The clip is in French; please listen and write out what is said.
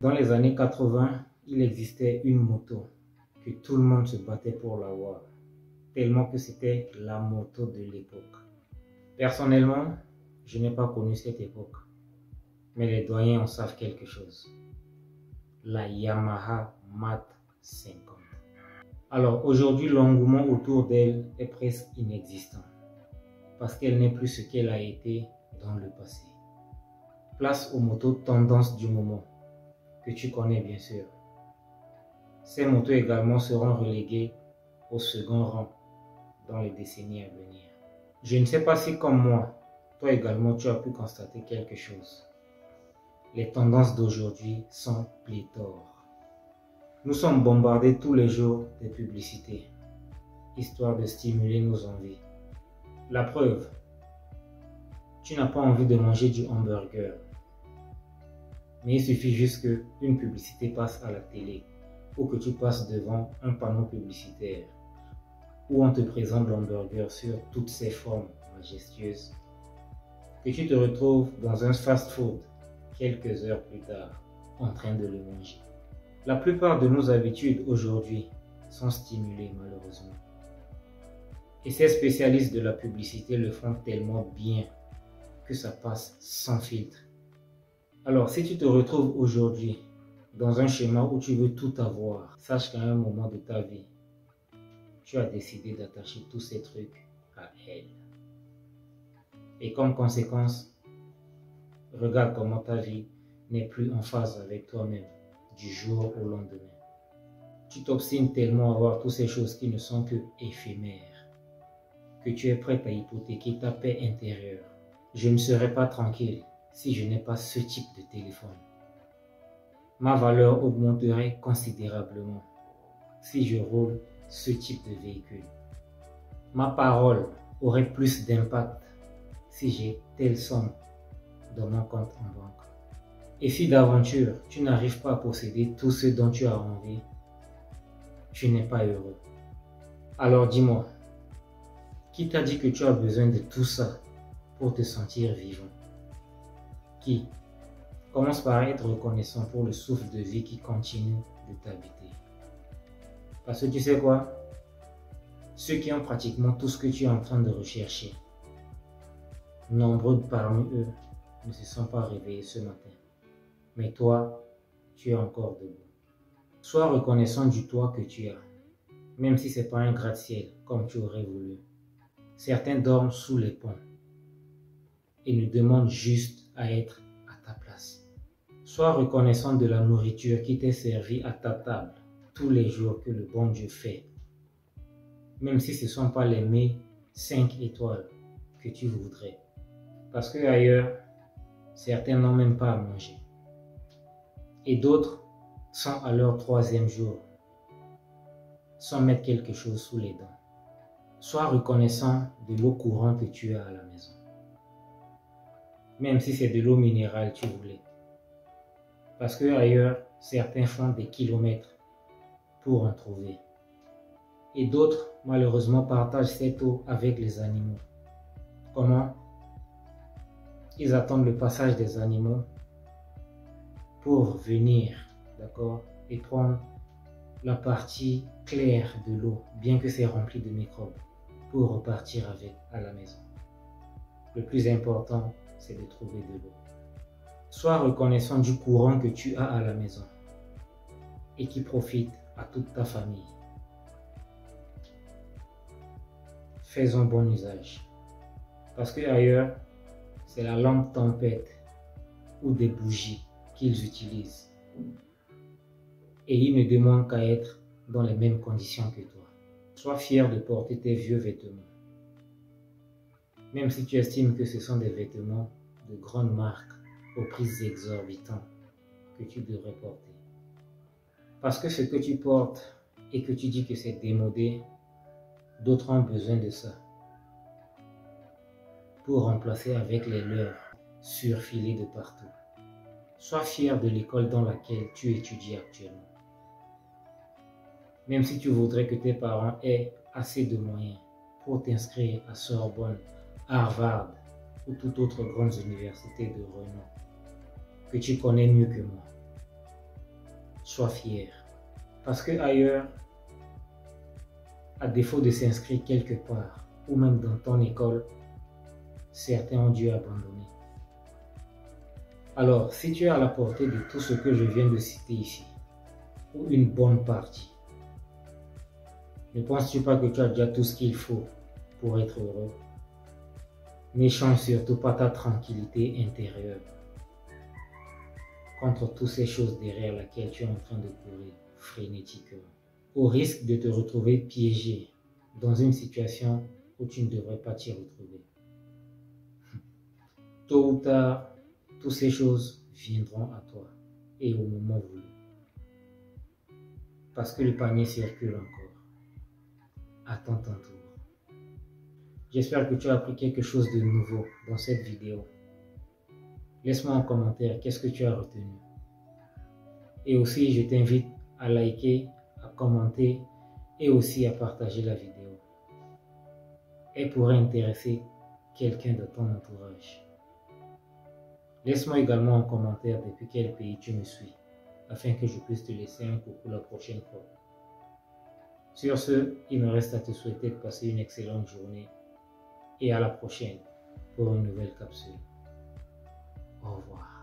Dans les années 80, il existait une moto que tout le monde se battait pour l'avoir, tellement que c'était la moto de l'époque. Personnellement, je n'ai pas connu cette époque, mais les doyens en savent quelque chose. La Yamaha Mat 50. Alors aujourd'hui, l'engouement autour d'elle est presque inexistant, parce qu'elle n'est plus ce qu'elle a été dans le passé. Place aux motos tendances du moment, que tu connais bien sûr. Ces motos également seront reléguées au second rang dans les décennies à venir. Je ne sais pas si comme moi, toi également tu as pu constater quelque chose. Les tendances d'aujourd'hui sont pléthores. Nous sommes bombardés tous les jours de publicités, histoire de stimuler nos envies. La preuve, tu n'as pas envie de manger du hamburger, mais il suffit juste qu'une publicité passe à la télé ou que tu passes devant un panneau publicitaire où on te présente l'hamburger sur toutes ses formes majestueuses, que tu te retrouves dans un fast-food quelques heures plus tard en train de le manger. La plupart de nos habitudes aujourd'hui sont stimulées malheureusement. Et ces spécialistes de la publicité le font tellement bien que ça passe sans filtre. Alors si tu te retrouves aujourd'hui dans un schéma où tu veux tout avoir, sache qu'à un moment de ta vie, tu as décidé d'attacher tous ces trucs à elle. Et comme conséquence, regarde comment ta vie n'est plus en phase avec toi-même du jour au lendemain. Tu t'obstines tellement à voir toutes ces choses qui ne sont que éphémères, que tu es prête à hypothéquer ta paix intérieure. Je ne serai pas tranquille si je n'ai pas ce type de téléphone. Ma valeur augmenterait considérablement si je roule ce type de véhicule. Ma parole aurait plus d'impact si j'ai telle somme dans mon compte en banque. Et si d'aventure tu n'arrives pas à posséder tout ce dont tu as envie, tu n'es pas heureux. Alors dis-moi, qui t'a dit que tu as besoin de tout ça pour te sentir vivant? Qui? Commence par être reconnaissant pour le souffle de vie qui continue de t'habiter. Parce que tu sais quoi? Ceux qui ont pratiquement tout ce que tu es en train de rechercher, nombreux parmi eux ne se sont pas réveillés ce matin. Mais toi, tu es encore debout. Sois reconnaissant du toit que tu as, même si ce n'est pas un gratte-ciel comme tu aurais voulu. Certains dorment sous les ponts et ne demandent juste à être à ta place. Sois reconnaissant de la nourriture qui t'est servie à ta table tous les jours que le bon Dieu fait, même si ce ne sont pas les mets 5 étoiles que tu voudrais. Parce que ailleurs, certains n'ont même pas à manger. Et d'autres sont à leur 3e jour, sans mettre quelque chose sous les dents. Sois reconnaissant de l'eau courante que tu as à la maison. Même si c'est de l'eau minérale tu voulais. Parce que ailleurs, certains font des kilomètres pour en trouver. Et d'autres, malheureusement, partagent cette eau avec les animaux. Comment? Ils attendent le passage des animaux pour venir, d'accord, et prendre la partie claire de l'eau, bien que c'est rempli de microbes, pour repartir avec à la maison. Le plus important, c'est de trouver de l'eau. Sois reconnaissant du courant que tu as à la maison et qui profite à toute ta famille. Fais-en bon usage. Parce que ailleurs, c'est la lampe tempête ou des bougies qu'ils utilisent. Et ils ne demandent qu'à être dans les mêmes conditions que toi. Sois fier de porter tes vieux vêtements. Même si tu estimes que ce sont des vêtements de grandes marques aux prix exorbitants que tu devrais porter. Parce que ce que tu portes et que tu dis que c'est démodé, d'autres ont besoin de ça pour remplacer avec les leurs surfilés de partout. Sois fier de l'école dans laquelle tu étudies actuellement. Même si tu voudrais que tes parents aient assez de moyens pour t'inscrire à Sorbonne, Harvard ou toute autre grande université de renom que tu connais mieux que moi. sois fier. Parce que ailleurs, à défaut de s'inscrire quelque part, ou même dans ton école, certains ont dû abandonner. Alors, si tu es à la portée de tout ce que je viens de citer ici, ou une bonne partie, ne penses-tu pas que tu as déjà tout ce qu'il faut pour être heureux? N'échange surtout pas ta tranquillité intérieure contre toutes ces choses derrière lesquelles tu es en train de courir frénétiquement, au risque de te retrouver piégé dans une situation où tu ne devrais pas t'y retrouver. Tôt ou tard, toutes ces choses viendront à toi et au moment voulu. Parce que le panier circule encore. Attends ton tour. J'espère que tu as appris quelque chose de nouveau dans cette vidéo. Laisse-moi en commentaire qu'est-ce que tu as retenu. Et aussi, je t'invite à liker, à commenter et aussi à partager la vidéo. Elle pourrait intéresser quelqu'un de ton entourage. Laisse-moi également en commentaire depuis quel pays tu me suis, afin que je puisse te laisser un coucou la prochaine fois. Sur ce, il me reste à te souhaiter de passer une excellente journée et à la prochaine pour une nouvelle capsule. Au revoir.